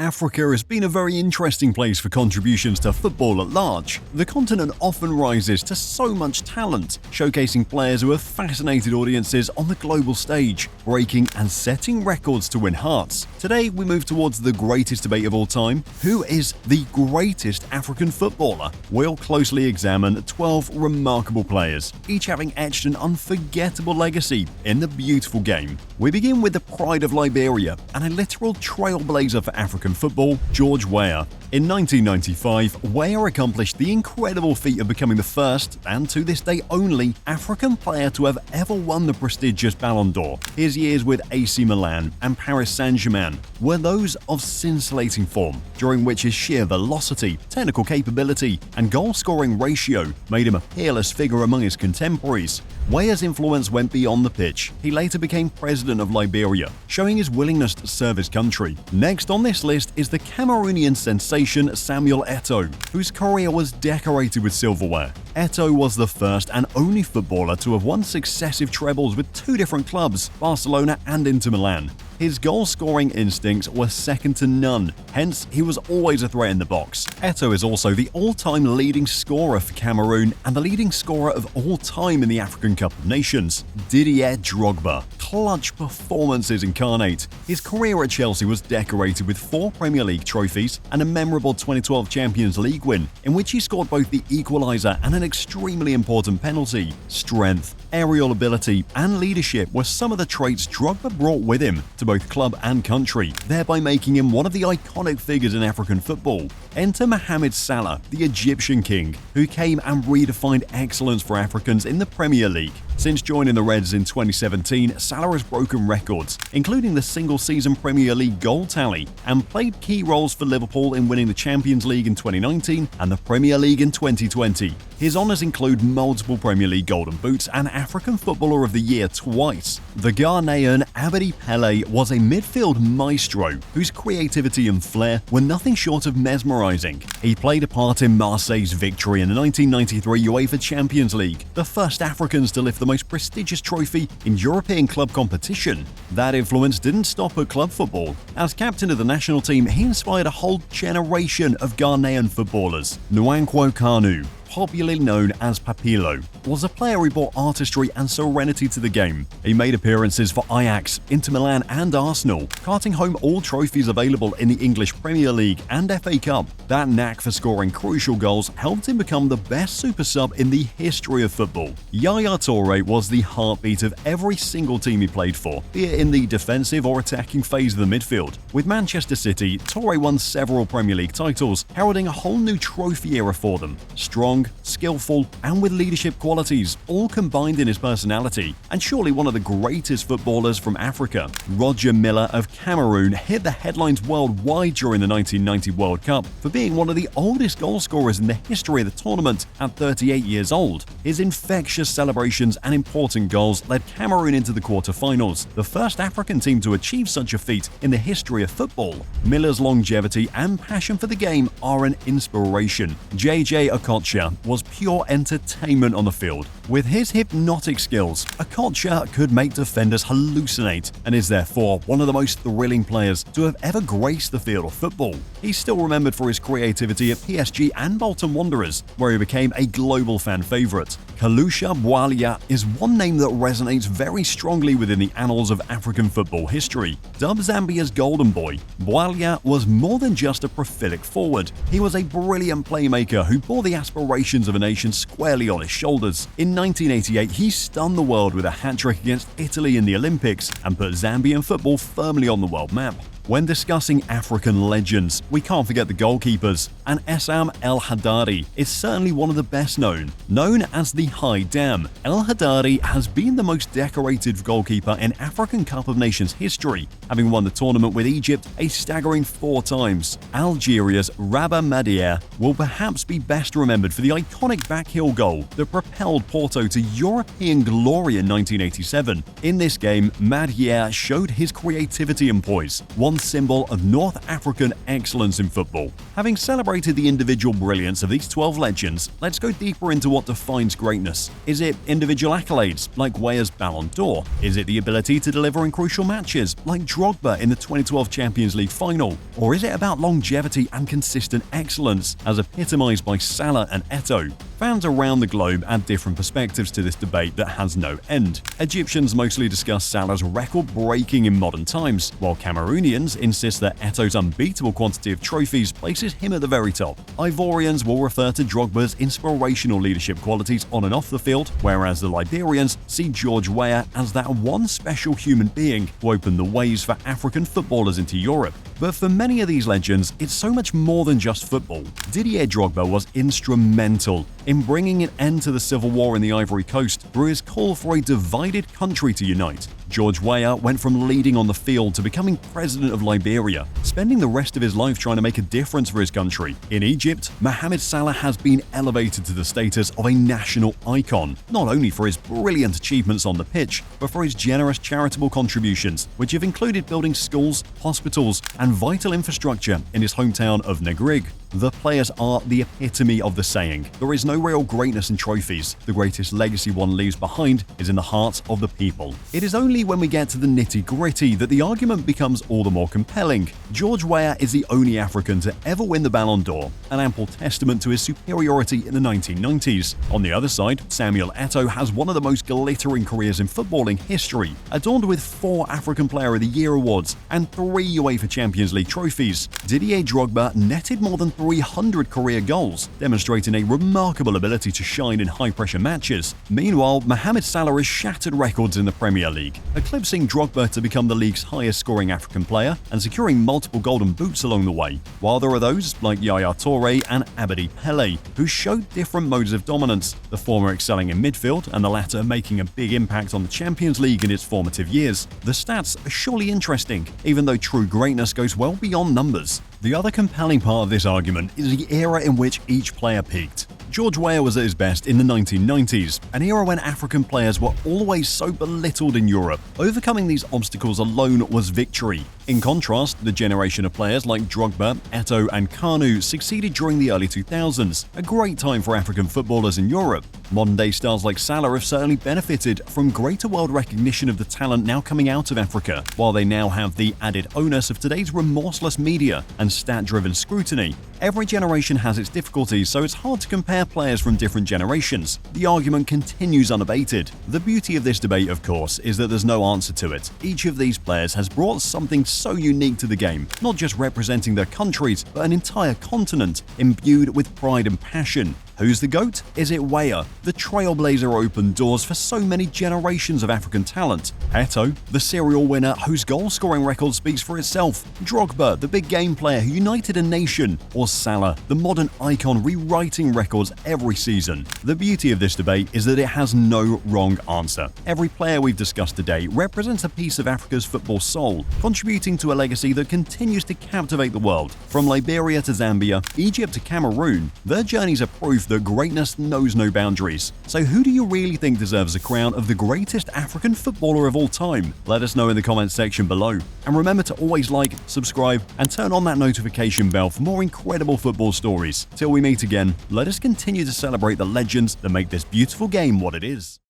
Africa has been a very interesting place for contributions to football at large. The continent often rises to so much talent, showcasing players who have fascinated audiences on the global stage, breaking and setting records to win hearts. Today, we move towards the greatest debate of all time: who is the greatest African footballer? We'll closely examine 12 remarkable players, each having etched an unforgettable legacy in the beautiful game. We begin with the pride of Liberia and a literal trailblazer for African football, George Weah. In 1995, Weah accomplished the incredible feat of becoming the first, and to this day only, African player to have ever won the prestigious Ballon d'Or. His years with AC Milan and Paris Saint-Germain were those of scintillating form, during which his sheer velocity, technical capability, and goal-scoring ratio made him a peerless figure among his contemporaries. Weah's influence went beyond the pitch. He later became president of Liberia, showing his willingness to serve his country. Next on this list is the Cameroonian sensation Samuel Eto'o, whose career was decorated with silverware. Eto'o was the first and only footballer to have won successive trebles with two different clubs, Barcelona and Inter Milan. His goal-scoring instincts were second to none, hence he was always a threat in the box. Eto'o is also the all-time leading scorer for Cameroon and the leading scorer of all time in the African Cup of Nations. Didier Drogba. Clutch performances incarnate. His career at Chelsea was decorated with 4 Premier League trophies and a memorable 2012 Champions League win, in which he scored both the equaliser and an extremely important penalty. Strength, aerial ability, and leadership were some of the traits Drogba brought with him to both club and country, thereby making him one of the iconic figures in African football. Enter Mohamed Salah, the Egyptian king, who came and redefined excellence for Africans in the Premier League. Since joining the Reds in 2017, Salah has broken records, including the single-season Premier League goal tally, and played key roles for Liverpool in winning the Champions League in 2019 and the Premier League in 2020. His honours include multiple Premier League Golden Boots and African Footballer of the Year twice. The Ghanaian Abedi Pele was a midfield maestro whose creativity and flair were nothing short of mesmerising. He played a part in Marseille's victory in the 1993 UEFA Champions League, the first Africans to lift the most prestigious trophy in European club competition. That influence didn't stop at club football. As captain of the national team, he inspired a whole generation of Ghanaian footballers. Nwankwo Kanu, popularly known as Papilo, was a player who brought artistry and serenity to the game. He made appearances for Ajax, Inter Milan and Arsenal, carting home all trophies available in the English Premier League and FA Cup. That knack for scoring crucial goals helped him become the best super sub in the history of football. Yaya Toure was the heartbeat of every single team he played for, be it in the defensive or attacking phase of the midfield. With Manchester City, Toure won several Premier League titles, heralding a whole new trophy era for them. Strong, skillful, and with leadership qualities, all combined in his personality, and surely one of the greatest footballers from Africa. Roger Milla of Cameroon hit the headlines worldwide during the 1990 World Cup for being one of the oldest goal scorers in the history of the tournament at 38 years old. His infectious celebrations and important goals led Cameroon into the quarter-finals, the first African team to achieve such a feat in the history of football. Miller's longevity and passion for the game are an inspiration. JJ Okocha was pure entertainment on the field. With his hypnotic skills, Okocha could make defenders hallucinate and is therefore one of the most thrilling players to have ever graced the field of football. He's still remembered for his creativity at PSG and Bolton Wanderers, where he became a global fan favourite. Kalusha Bwalya is one name that resonates very strongly within the annals of African football history. Dubbed Zambia's Golden Boy, Bwalya was more than just a prolific forward. He was a brilliant playmaker who bore the aspirations of a nation squarely on his shoulders. In 1988, he stunned the world with a hat-trick against Italy in the Olympics and put Zambian football firmly on the world map. When discussing African legends, we can't forget the goalkeepers, and Essam El Haddadi is certainly one of the best known. Known as the High Dam, El Haddadi has been the most decorated goalkeeper in African Cup of Nations history, having won the tournament with Egypt a staggering 4 times. Algeria's Rabah Madier will perhaps be best remembered for the iconic backheel goal that propelled Porto to European glory in 1987. In this game, Madier showed his creativity and poise, one one symbol of North African excellence in football. Having celebrated the individual brilliance of these 12 legends, let's go deeper into what defines greatness. Is it individual accolades, like YNWA's Ballon d'Or? Is it the ability to deliver in crucial matches, like Drogba in the 2012 Champions League final? Or is it about longevity and consistent excellence, as epitomized by Salah and Eto'o? Fans around the globe add different perspectives to this debate that has no end. Egyptians mostly discuss Salah's record-breaking in modern times, while Cameroonians insist that Eto'o's unbeatable quantity of trophies places him at the very top. Ivorians will refer to Drogba's inspirational leadership qualities on and off the field, whereas the Liberians see George Weah as that one special human being who opened the ways for African footballers into Europe. But for many of these legends, it's so much more than just football. Didier Drogba was instrumental in bringing an end to the civil war in the Ivory Coast through his call for a divided country to unite. George Weah went from leading on the field to becoming president of Liberia, spending the rest of his life trying to make a difference for his country. In Egypt, Mohamed Salah has been elevated to the status of a national icon, not only for his brilliant achievements on the pitch, but for his generous charitable contributions, which have included building schools, hospitals, and vital infrastructure in his hometown of Negrig. The players are the epitome of the saying, there is no real greatness in trophies. The greatest legacy one leaves behind is in the hearts of the people. It is only when we get to the nitty-gritty that the argument becomes all the more compelling. George Weah is the only African to ever win the Ballon d'Or, an ample testament to his superiority in the 1990s. On the other side, Samuel Eto'o has one of the most glittering careers in footballing history, adorned with 4 African Player of the Year awards and 3 UEFA Champions League trophies. Didier Drogba netted more than 300 career goals, demonstrating a remarkable ability to shine in high-pressure matches. Meanwhile, Mohamed Salah has shattered records in the Premier League, eclipsing Drogba to become the league's highest-scoring African player and securing multiple golden boots along the way, while there are those like Yaya Toure and Abedi Pele, who showed different modes of dominance, the former excelling in midfield and the latter making a big impact on the Champions League in its formative years. The stats are surely interesting, even though true greatness goes well beyond numbers. The other compelling part of this argument is the era in which each player peaked. George Weah was at his best in the 1990s, an era when African players were always so belittled in Europe. Overcoming these obstacles alone was victory. In contrast, the generation of players like Drogba, Eto'o, and Kanu succeeded during the early 2000s, a great time for African footballers in Europe. Modern-day stars like Salah have certainly benefited from greater world recognition of the talent now coming out of Africa, while they now have the added onus of today's remorseless media and stat-driven scrutiny. Every generation has its difficulties, so it's hard to compare players from different generations. The argument continues unabated. The beauty of this debate, of course, is that there's no answer to it. Each of these players has brought something so unique to the game, not just representing their countries, but an entire continent, imbued with pride and passion. Who's the GOAT? Is it Weah? The trailblazer opened doors for so many generations of African talent. Eto'o, the serial winner whose goal-scoring record speaks for itself. Drogba, the big game player who united a nation. Or Salah, the modern icon rewriting records every season. The beauty of this debate is that it has no wrong answer. Every player we've discussed today represents a piece of Africa's football soul, contributing to a legacy that continues to captivate the world. From Liberia to Zambia, Egypt to Cameroon, their journeys are proof that greatness knows no boundaries. So who do you really think deserves the crown of the greatest African footballer of all time? Let us know in the comments section below. And remember to always like, subscribe, and turn on that notification bell for more incredible football stories. Till we meet again, let us continue to celebrate the legends that make this beautiful game what it is.